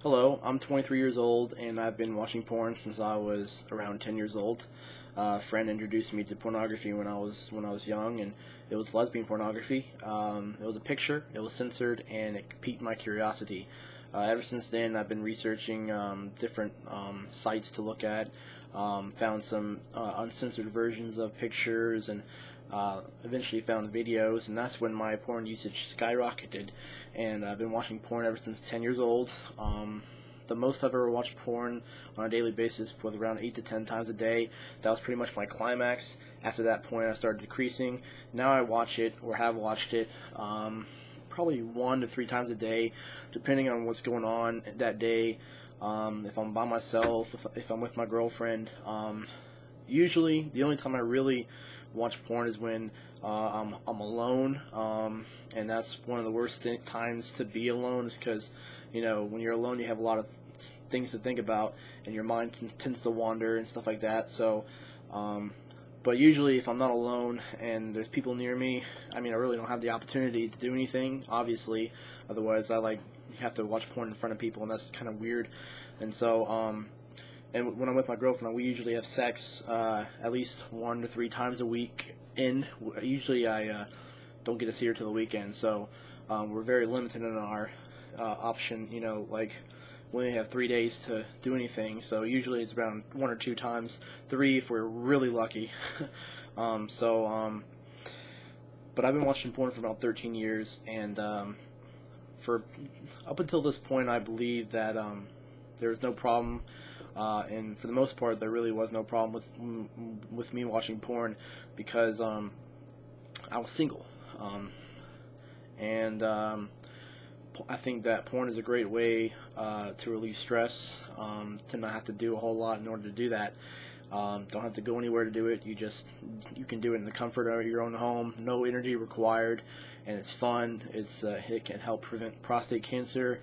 Hello, I'm 23 years old and I've been watching porn since I was around 10 years old. A friend introduced me to pornography when I was young, and it was lesbian pornography. It was a picture, it was censored, and it piqued my curiosity. Ever since then, I've been researching different sites to look at. Found some uncensored versions of pictures, and eventually found videos, and that's when my porn usage skyrocketed. And I've been watching porn ever since 10 years old. The most I've ever watched porn on a daily basis was around 8 to 10 times a day. That was pretty much my climax. After that point, I started decreasing. Now I watch it, or have watched it, probably 1 to 3 times a day, depending on what's going on that day. If I'm by myself, if I'm with my girlfriend. Usually, the only time I really watch porn is when I'm alone, and that's one of the worst times to be alone, is because, you know, when you're alone you have a lot of things to think about, and your mind tends to wander and stuff like that. So, but usually if I'm not alone and there's people near me, I mean, I really don't have the opportunity to do anything, obviously. Otherwise, you have to watch porn in front of people, and that's kind of weird. And so, and when I'm with my girlfriend, we usually have sex at least 1 to 3 times a week. Usually I don't get to see her till the weekend, so we're very limited in our option. You know, like, we only have 3 days to do anything, so usually it's around 1 or 2 times, 3 if we're really lucky. But I've been watching porn for about 13 years, and for up until this point, I believe that there was no problem. And for the most part, there really was no problem with me watching porn, because I was single, and I think that porn is a great way to relieve stress, to not have to do a whole lot in order to do that. Don't have to go anywhere to do it. You can do it in the comfort of your own home. No energy required, and it's fun. It can help prevent prostate cancer,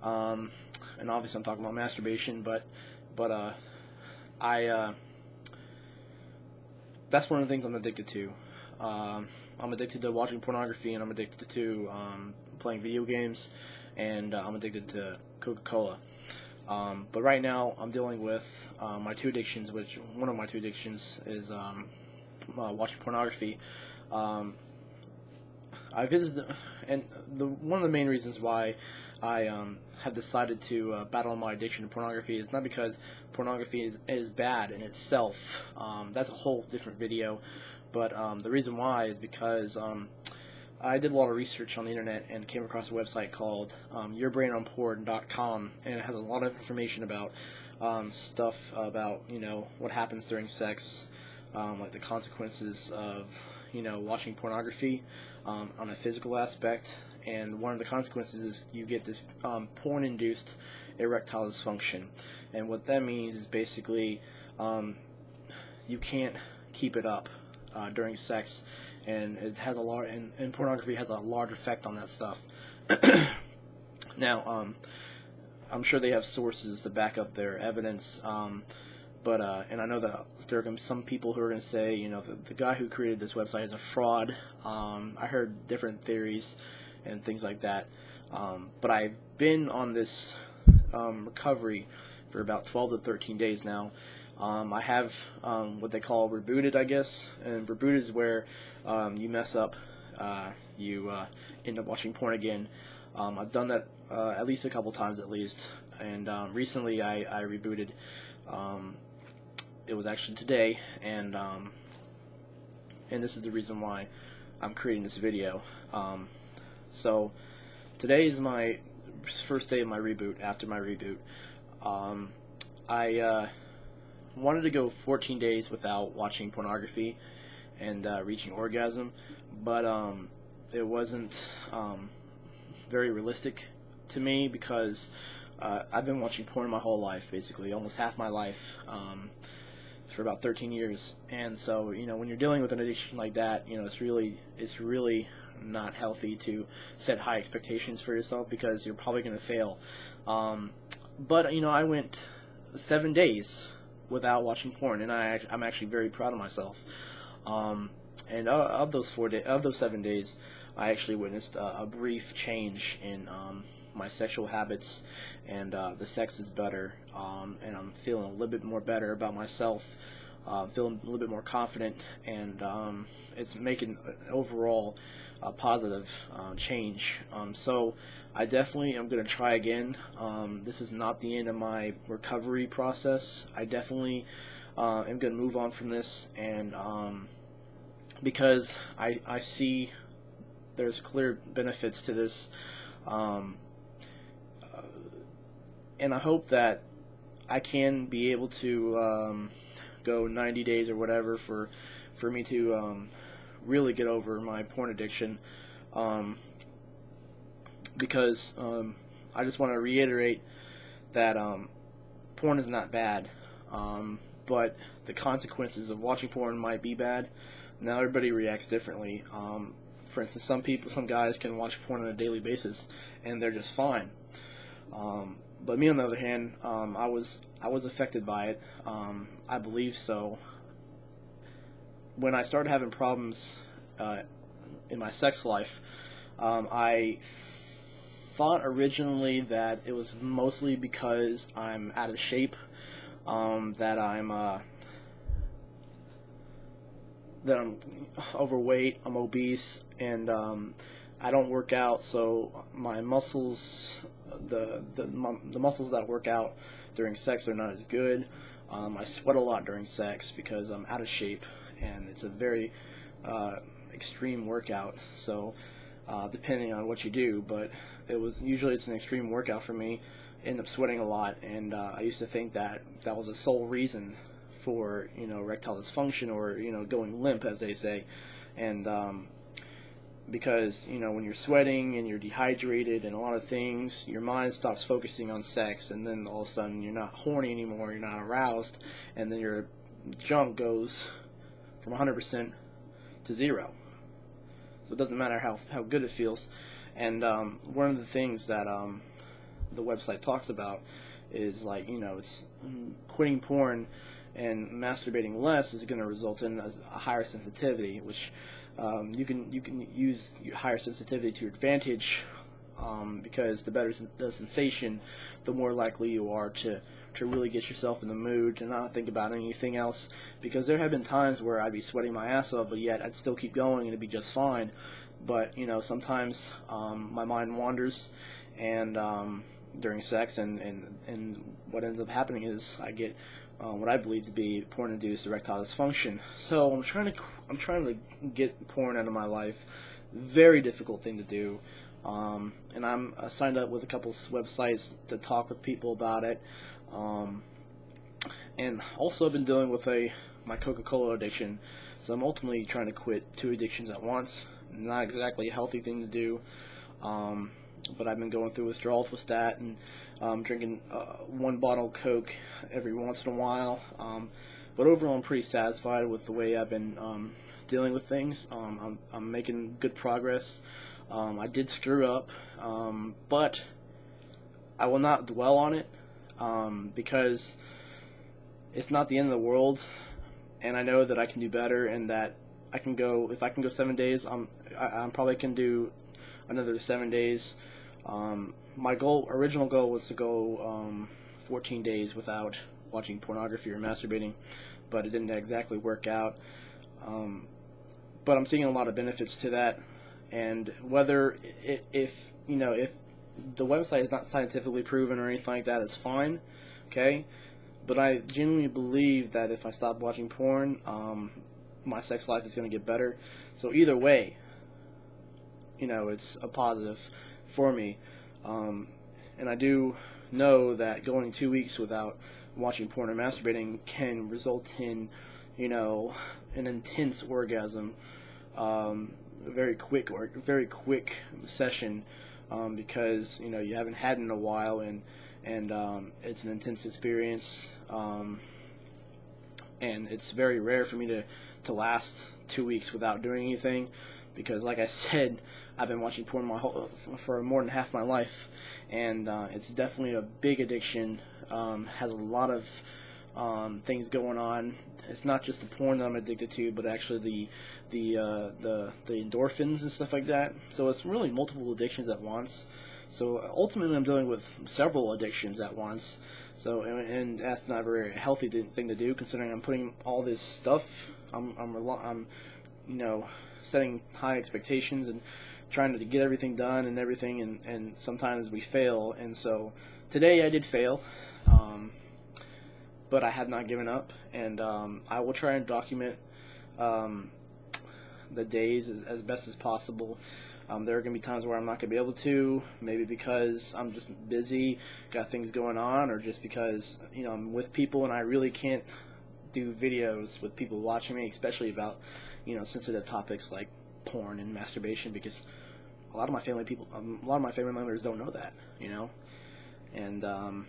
and obviously I'm talking about masturbation, but that's one of the things I'm addicted to. I'm addicted to watching pornography, and I'm addicted to playing video games, and I'm addicted to Coca-Cola. But right now I'm dealing with my 2 addictions, which one of my 2 addictions is watching pornography. I visited, and one of the main reasons why I have decided to battle my addiction to pornography is not because pornography is bad in itself. That's a whole different video. But the reason why is because I did a lot of research on the internet and came across a website called yourbrainonporn.com, and it has a lot of information about stuff about, you know, what happens during sex, like the consequences of, you know, watching pornography on a physical aspect. And one of the consequences is you get this porn-induced erectile dysfunction, and what that means is basically you can't keep it up during sex, and it has and pornography has a large effect on that stuff. Now, I'm sure they have sources to back up their evidence, but and I know that there are going to be some people who are going to say, you know, the guy who created this website is a fraud. I heard different theories and things like that, but I've been on this recovery for about 12 to 13 days now. I have what they call rebooted, I guess, and rebooted is where you mess up, you end up watching porn again. I've done that at least a couple times at least, and recently I rebooted. It was actually today, and this is the reason why I'm creating this video. So today is my first day of my reboot. After my reboot, I wanted to go 14 days without watching pornography and reaching orgasm, but it wasn't very realistic to me, because I've been watching porn my whole life, basically almost half my life, for about 13 years. And so, you know, when you're dealing with an addiction like that, you know, it's really not healthy to set high expectations for yourself, because you're probably going to fail. But you know, I went 7 days without watching porn, and I'm actually very proud of myself. And of those 7 days, I actually witnessed a brief change in my sexual habits, and the sex is better, and I'm feeling a little bit more better about myself, feeling a little bit more confident, and it's making an overall positive change. So I definitely am going to try again. This is not the end of my recovery process. I definitely am going to move on from this, and because I see there's clear benefits to this, and I hope that I can be able to go 90 days or whatever for me to really get over my porn addiction, because I just want to reiterate that porn is not bad, but the consequences of watching porn might be bad. Now everybody reacts differently. For instance, some guys can watch porn on a daily basis and they're just fine. But me, on the other hand, I was affected by it. I believe so. When I started having problems in my sex life, I thought originally that it was mostly because I'm out of shape, that I'm overweight, I'm obese, and I don't work out, so my muscles, the muscles that work out during sex are not as good. I sweat a lot during sex because I'm out of shape, and it's a very extreme workout. So depending on what you do, but it's an extreme workout for me. I end up sweating a lot, and I used to think that was the sole reason for erectile dysfunction, or going limp, as they say. And because when you're sweating and you're dehydrated and a lot of things, your mind stops focusing on sex, and then all of a sudden you're not horny anymore, you're not aroused, and then your junk goes from 100% to 0. So it doesn't matter how good it feels. And one of the things that the website talks about is it's quitting porn and masturbating less is going to result in a higher sensitivity, which you can use your higher sensitivity to your advantage, because the better the sensation, the more likely you are to really get yourself in the mood, to not think about anything else. Because there have been times where I'd be sweating my ass off, but yet I'd still keep going and it'd be just fine. But sometimes my mind wanders, and during sex, and what ends up happening is I get what I believe to be porn-induced erectile dysfunction. So I'm trying to get porn out of my life. Very difficult thing to do. And I'm signed up with a couple websites to talk with people about it. And also I've been dealing with my Coca-Cola addiction. So I'm ultimately trying to quit 2 addictions at once. Not exactly a healthy thing to do. But I've been going through withdrawals with that, and drinking 1 bottle of Coke every once in a while. But overall, I'm pretty satisfied with the way I've been dealing with things. I'm making good progress. I did screw up, but I will not dwell on it, because it's not the end of the world, and I know that I can do better, and that if I can go 7 days, I probably can do another 7 days. My original goal was to go 14 days without watching pornography or masturbating, but it didn't exactly work out. But I'm seeing a lot of benefits to that, and whether if the website is not scientifically proven or anything like that, it's fine, okay? But I genuinely believe that if I stop watching porn, my sex life is going to get better. So either way, it's a positive for me. And I do know that going 2 weeks without watching porn or masturbating can result in, an intense orgasm, a very quick session, because you haven't had it in a while, and it's an intense experience, and it's very rare for me to last 2 weeks without doing anything. Because, like I said, I've been watching porn for more than half my life, and it's definitely a big addiction. Has a lot of things going on. It's not just the porn that I'm addicted to, but actually the endorphins and stuff like that. So it's really multiple addictions at once. So ultimately, I'm dealing with several addictions at once. So and that's not a very healthy thing to do, considering I'm putting all this stuff. I'm setting high expectations and trying to get everything done and everything, and sometimes we fail. And so today I did fail, but I have not given up, and I will try and document the days as best as possible. There are going to be times where I'm not going to be able to, maybe because I'm just busy, got things going on, or just because I'm with people and I really can't do videos with people watching me, especially about sensitive topics like porn and masturbation, because a lot of my family members don't know that, and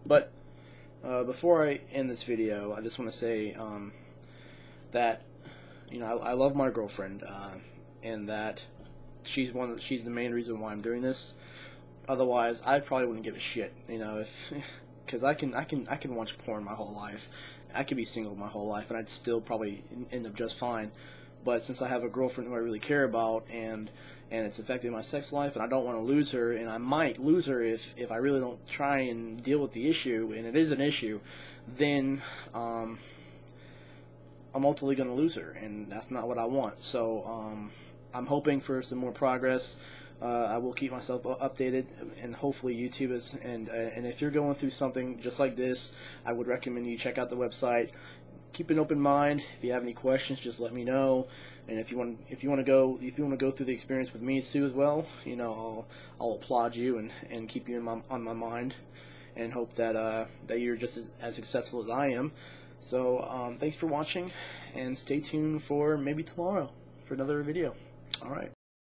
but before I end this video, I just want to say that I love my girlfriend, and that she's the main reason why I'm doing this. Otherwise, I probably wouldn't give a shit, because I can watch porn my whole life. I could be single my whole life, and I'd still probably end up just fine. But since I have a girlfriend who I really care about, and it's affecting my sex life, and I don't want to lose her, and I might lose her if I really don't try and deal with the issue, and it is an issue, then I'm ultimately going to lose her, and that's not what I want. So I'm hoping for some more progress. I will keep myself updated, and hopefully YouTube is. And if you're going through something just like this, I would recommend you check out the website. Keep an open mind. If you have any questions, just let me know. And if you want to go through the experience with me too as well, I'll applaud you and keep you on my mind, and hope that you're just as successful as I am. So thanks for watching, and stay tuned for maybe tomorrow for another video. All right.